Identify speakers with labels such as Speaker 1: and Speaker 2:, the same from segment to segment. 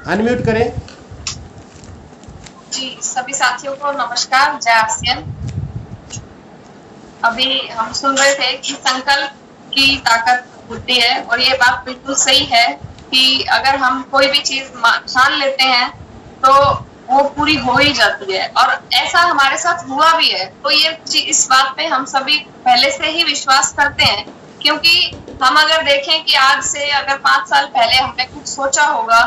Speaker 1: Unmute करें।
Speaker 2: जी, सभी साथियों को नमस्कार, जय आसियन। अभी हम सुन रहे थे कि संकल्प की ताकत होती है और ये बात बिल्कुल सही है कि अगर हम कोई भी चीज ठान लेते हैं तो वो पूरी हो ही जाती है, और ऐसा हमारे साथ हुआ भी है। तो ये इस बात पे हम सभी पहले से ही विश्वास करते हैं, क्योंकि हम अगर देखें कि आज से अगर 5 साल पहले हमने कुछ सोचा होगा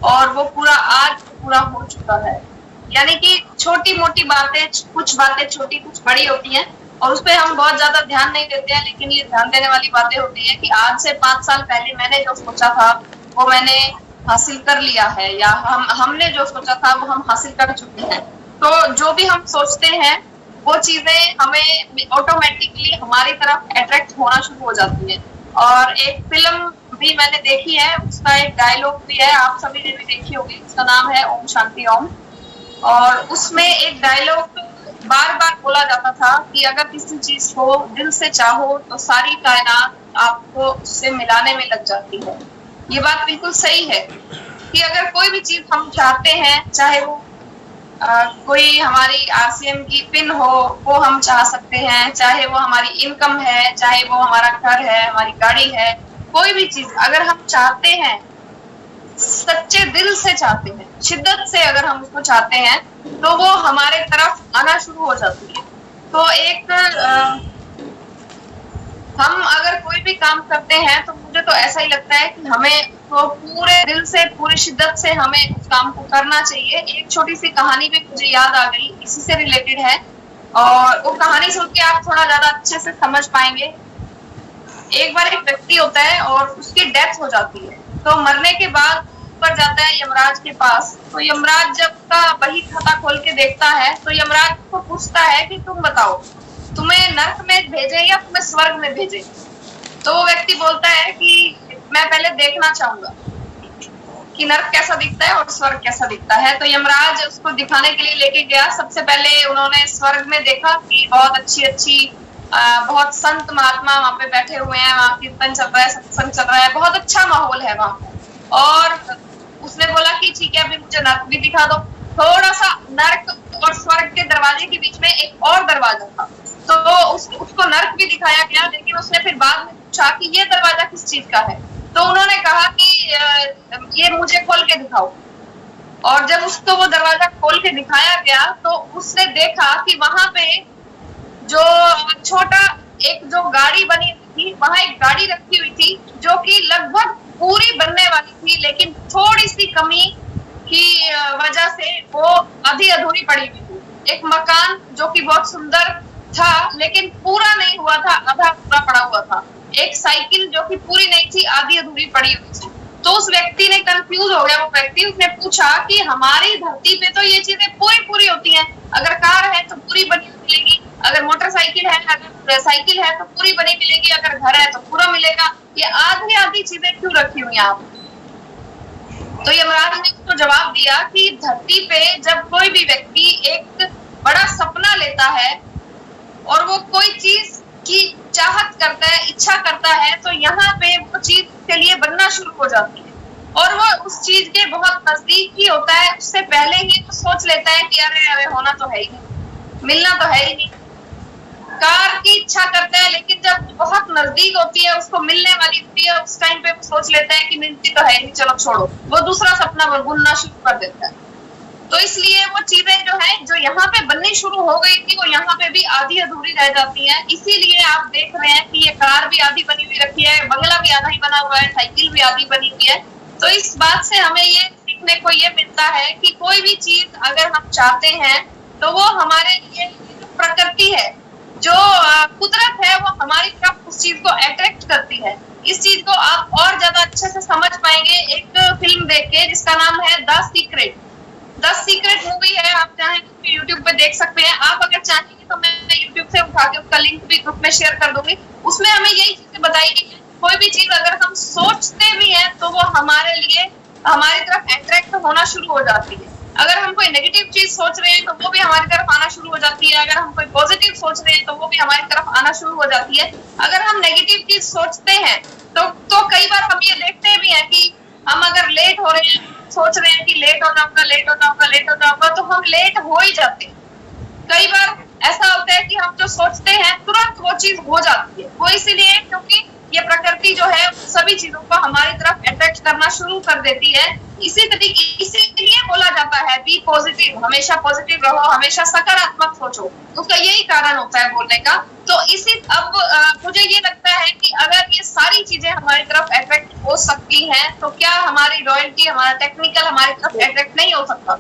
Speaker 2: और वो पूरा आज पूरा हो चुका है। यानी कि छोटी मोटी बातें, कुछ बातें छोटी कुछ बड़ी होती हैं और उस पर हम बहुत ज्यादा ध्यान नहीं देते हैं, लेकिन ये ध्यान देने वाली बातें होती है कि आज से 5 साल पहले मैंने जो सोचा था वो मैंने हासिल कर लिया है, या हमने जो सोचा था वो हम हासिल कर चुके हैं। तो जो भी हम सोचते हैं वो चीजें हमें ऑटोमेटिकली हमारी तरफ अट्रैक्ट होना शुरू हो जाती है। और एक फिल्म भी मैंने देखी है, उसका एक डायलॉग भी है, आप सभी ने भी देखी होगी, उसका नाम है ओम शांति ओम। और उसमें एक डायलॉग बार बार बोला जाता था कि अगर किसी चीज को दिल से चाहो तो सारी कायनात आपको उससे मिलाने में लग जाती है। ये बात बिल्कुल सही है कि अगर कोई भी चीज हम चाहते हैं, चाहे वो कोई हमारी आरसीएम की पिन हो वो हम चाह सकते हैं, चाहे वो हमारी इनकम है, चाहे वो हमारा घर है, हमारी गाड़ी है, कोई भी चीज अगर हम चाहते हैं, सच्चे दिल से चाहते हैं, शिद्दत से अगर हम उसको चाहते हैं तो वो हमारे तरफ आना शुरू हो जाती है। तो एक हम अगर कोई भी काम करते हैं तो मुझे तो ऐसा ही लगता है कि हमें तो पूरे दिल से, पूरी शिद्दत से हमें उस काम को करना चाहिए। एक छोटी सी कहानी भी मुझे याद आ गई, इसी से रिलेटेड है, और वो कहानी सुन के आप थोड़ा ज्यादा अच्छे से समझ पाएंगे। एक बार एक व्यक्ति होता है और उसकी डेथ हो जाती है, तो मरने के बाद ऊपर जाता है यमराज के पास। तो यमराज जब का बही खाता खोल के देखता है तो यमराज को पूछता है कि तुम बताओ, तुम्हें नरक में भेजे या तुम्हें स्वर्ग में भेजे? तो वो व्यक्ति बोलता है कि मैं पहले देखना चाहूंगा कि नरक कैसा दिखता है और स्वर्ग कैसा दिखता है। तो यमराज उसको दिखाने के लिए लेके गया। सबसे पहले उन्होंने स्वर्ग में देखा कि बहुत अच्छी बहुत संत महात्मा वहां पे बैठे हुए हैं, वहां कीर्तन चल रहा है, सत्संग चल रहा है, बहुत अच्छा माहौल है वहां पे। और उसने बोला कि ठीक है, अभी मुझे नरक भी दिखा दो। थोड़ा सा नरक और स्वर्ग के दरवाजे के बीच में एक और दरवाजा था, तो उसको नरक भी दिखाया गया, लेकिन उसने फिर बाद में पूछा कि ये दरवाजा किस चीज का है? तो उन्होंने कहा कि ये मुझे खोल के दिखाओ। और जब उसको वो दरवाजा खोल के दिखाया गया तो उसने देखा कि वहां पे जो छोटा एक जो गाड़ी बनी थी, वहां एक गाड़ी रखी हुई थी जो कि लगभग पूरी बनने वाली थी, लेकिन थोड़ी सी कमी की वजह से वो आधी अधूरी पड़ी हुई थी। एक मकान जो कि बहुत सुंदर था लेकिन पूरा नहीं हुआ था, आधा पूरा पड़ा हुआ था। एक साइकिल जो कि पूरी नहीं थी, आधी अधूरी पड़ी हुई थी। तो उस व्यक्ति ने कंफ्यूज हो गया, वो व्यक्ति, उसने पूछा कि हमारी धरती पे तो ये चीजें पूरी होती हैं, अगर कार है तो पूरी बनी मिलेगी, अगर मोटरसाइकिल है, अगर साइकिल है तो पूरी बनी मिलेगी, अगर घर है तो पूरा मिलेगा, ये आधी आधी चीजें क्यों रखी हुई आप? तो यमराज ने उसको जवाब दिया कि धरती पे जब कोई भी व्यक्ति एक बड़ा सपना लेता है और वो कोई चीज की चाहत करता है, इच्छा करता है, तो यहाँ पे वो चीज के लिए बनना शुरू हो जाती है और वो उस चीज के बहुत नजदीक ही होता है। उससे पहले ही वो सोच लेता है कि अरे होना तो है ही नहीं, मिलना तो है ही नहीं। कार की इच्छा करता है, लेकिन जब बहुत नजदीक होती है, उसको मिलने वाली होती है, उस टाइम पे वो सोच लेता है कि मिलती तो है नहीं, चलो छोड़ो, वो दूसरा सपना बुनना शुरू कर देता है। तो इसलिए वो चीजें जो है, जो यहाँ पे बननी शुरू हो गई थी, वो यहाँ पे भी आधी अधूरी रह जाती है। इसीलिए आप देख रहे हैं कि ये कार भी आधी बनी हुई रखी है, बंगला भी आधा ही बना हुआ है, साइकिल भी आधी बनी हुई है। तो इस बात से हमें ये सीखने को ये मिलता है कि कोई भी चीज अगर हम चाहते हैं तो वो हमारे लिए प्रकृति है, जो कुदरत है, वो हमारी तरफ उस चीज को अट्रैक्ट करती है। इस चीज को आप और ज्यादा अच्छे से समझ पाएंगे एक फिल्म देख के, जिसका नाम है द सीक्रेट मूवी है। आप चाहें तो यूट्यूब पे देख सकते हैं। आप अगर चाहेंगे तो मैं यूट्यूब से उठा के उसका लिंक भी ग्रुप में शेयर कर दूंगी। उसमें हमें यही चीजें बताई गई है, कोई भी चीज अगर हम सोचते भी हैं तो वो हमारे लिए हमारी तरफ अट्रैक्ट होना शुरू हो जाती है। अगर हम कोई नेगेटिव चीज सोच रहे हैं तो वो भी हमारी तरफ आना शुरू हो जाती है, अगर हम कोई पॉजिटिव सोच रहे हैं तो वो भी हमारी तरफ आना शुरू हो जाती है। अगर हम नेगेटिव चीज सोचते हैं तो कई बार हम ये देखते भी हैं कि हम अगर लेट हो रहे हैं सोच रहे हैं कि लेट हो जाऊंगा, लेट हो जाऊंगा, लेट हो जाऊंगा, तो हम लेट हो ही जाते हैं। कई बार ऐसा होता है कि हम जो सोचते हैं तुरंत वो चीज हो जाती है। वो इसीलिए क्योंकि ये प्रकृति जो है सभी चीजों को हमारी तरफ अट्रैक्ट करना शुरू कर देती है। इसीलिए बोला जाता है बी पॉजिटिव, हमेशा पॉजिटिव रहो, हमेशा सकारात्मक सोचो। उसका यही कारण होता है बोलने का। तो मुझे ये लगता है कि अगर ये सारी चीजें हमारी तरफ अट्रैक्ट हो सकती हैं तो क्या हमारी रॉयल्टी, हमारा टेक्निकल हमारी तरफ अट्रैक्ट नहीं हो सकता?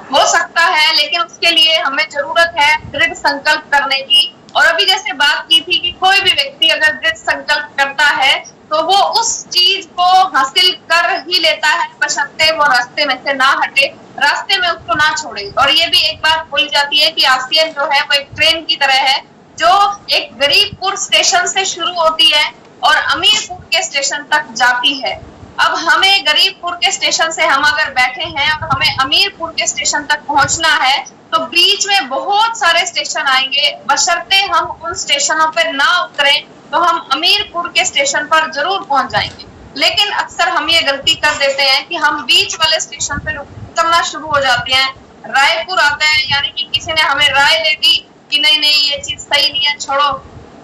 Speaker 2: हो सकता है, लेकिन उसके लिए हमें जरूरत है दृढ़ संकल्प करने की। और अभी जैसे बात की थी कि कोई भी व्यक्ति अगर दृढ़ संकल्प करता है तो वो उस चीज को हासिल कर ही लेता है, बशर्ते वो रास्ते में से ना हटे, रास्ते में उसको ना छोड़े। और ये भी एक बात बोली जाती है कि आसियान जो है वो एक ट्रेन की तरह है जो एक गरीबपुर स्टेशन से शुरू होती है और अमीरपुर के स्टेशन तक जाती है। अब हमें गरीबपुर के स्टेशन से हम अगर बैठे हैं और हमें अमीरपुर के स्टेशन तक पहुंचना है तो बीच में बहुत सारे स्टेशन आएंगे, बशर्ते हम उन स्टेशनों पर ना उतरें तो हम अमीरपुर के स्टेशन पर जरूर पहुंच जाएंगे। लेकिन अक्सर हम ये गलती कर देते हैं कि हम बीच वाले स्टेशन पर उतरना शुरू हो जाते हैं। रायपुर आता है, यानी कि किसी ने हमें राय दे दी कि नहीं नहीं ये चीज सही नहीं है, छोड़ो,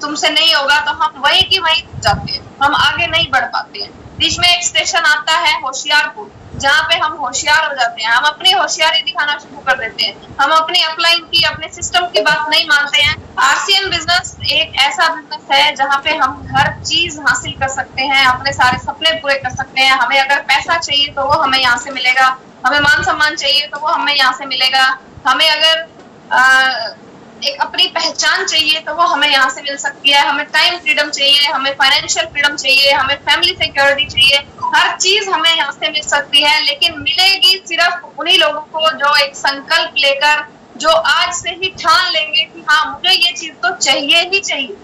Speaker 2: तुमसे नहीं होगा, तो हम वहीं की वहीं जाते हैं, हम आगे नहीं बढ़ पाते हैं। बीच में एक स्टेशन आता है होशियारपुर, जहाँ पे हम होशियार हो जाते हैं, हम अपनी होशियारी दिखाना शुरू कर देते हैं, हम अपनी अपलाइन की, अपने सिस्टम की बात नहीं मानते हैं। आरसीएन बिजनेस एक ऐसा बिजनेस है जहाँ पे हम हर चीज हासिल कर सकते हैं, अपने सारे सपने पूरे कर सकते हैं। हमें अगर पैसा चाहिए तो वो हमें यहाँ से मिलेगा, हमें मान सम्मान चाहिए तो वो हमें यहाँ से मिलेगा, हमें अगर एक अपनी पहचान चाहिए तो वो हमें यहाँ से मिल सकती है, हमें टाइम फ्रीडम चाहिए, हमें फाइनेंशियल फ्रीडम चाहिए, हमें फैमिली सिक्योरिटी चाहिए, हर चीज हमें यहाँ से मिल सकती है। लेकिन मिलेगी सिर्फ उन्हीं लोगों को जो एक संकल्प लेकर, जो आज से ही ठान लेंगे कि हाँ मुझे ये चीज तो चाहिए ही चाहिए,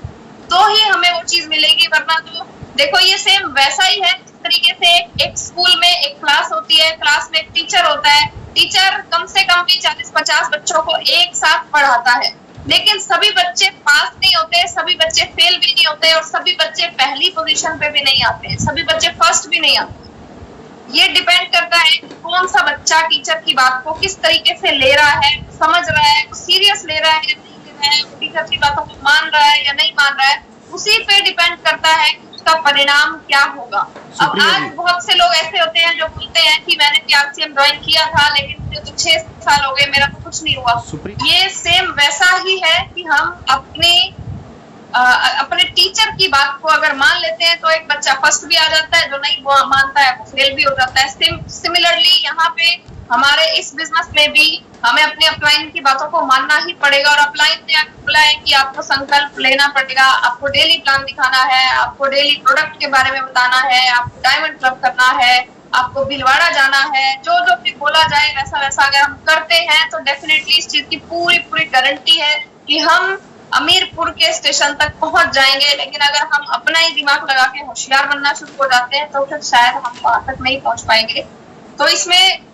Speaker 2: तो ही हमें वो चीज मिलेगी। वरना तो देखो ये सेम वैसा ही है जिस तरीके से एक स्कूल में एक क्लास होती है, क्लास में एक टीचर होता है, टीचर कम से कम भी 40-50 बच्चों को एक साथ पढ़ाता है, लेकिन सभी बच्चे पास नहीं होते, सभी बच्चे फेल भी नहीं होते और सभी बच्चे पहली पोजीशन पे भी नहीं आते, सभी बच्चे फर्स्ट भी नहीं आते। ये डिपेंड करता है कि कौन सा बच्चा टीचर की बात को किस तरीके से ले रहा है, समझ रहा है, सीरियस ले रहा है या नहीं ले रहा है, टीचर की बातों को मान रहा है या नहीं मान रहा है, उसी पे डिपेंड करता है कि उसका परिणाम क्या होगा। अब आज बहुत से लोग ऐसे होते हैं जो बोलते हैं कि मैंने आरसीएम ज्वाइन किया था लेकिन मुझे तो 6 साल हो गए, मेरा तो कुछ नहीं हुआ। ये सेम वैसा ही है कि हम अपने टीचर की बात को अगर मान लेते हैं तो एक बच्चा फर्स्ट भी आ जाता है, जो नहीं मानता है वो फेल भी हो जाता है। सिमिलरली यहाँ पे हमारे इस बिजनेस में भी हमें अपने अपलाइन की बातों को मानना ही पड़ेगा। और अपलाइन ने बोला है कि आपको संकल्प लेना पड़ेगा, आपको डेली प्लान दिखाना है, आपको डेली प्रोडक्ट के बारे में बताना है, आपको डायमंड क्लब करना है, आपको भीलवाड़ा जाना है, जो जो भी बोला जाए वैसा वैसा अगर हम करते हैं तो डेफिनेटली इस चीज की पूरी गारंटी है कि हम अमीरपुर के स्टेशन तक पहुंच जाएंगे। लेकिन अगर हम अपना ही दिमाग लगा के होशियार बनना शुरू हो जाते हैं तो फिर शायद हम वहां तक नहीं पहुंच पाएंगे। तो इसमें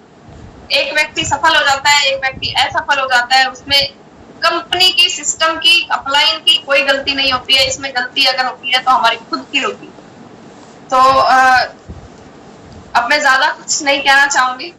Speaker 2: एक व्यक्ति सफल हो जाता है, एक व्यक्ति असफल हो जाता है, उसमें कंपनी की, सिस्टम की, अपलाइन की कोई गलती नहीं होती है। इसमें गलती अगर होती है तो हमारी खुद की होती है। तो अब मैं ज्यादा कुछ नहीं कहना चाहूंगी।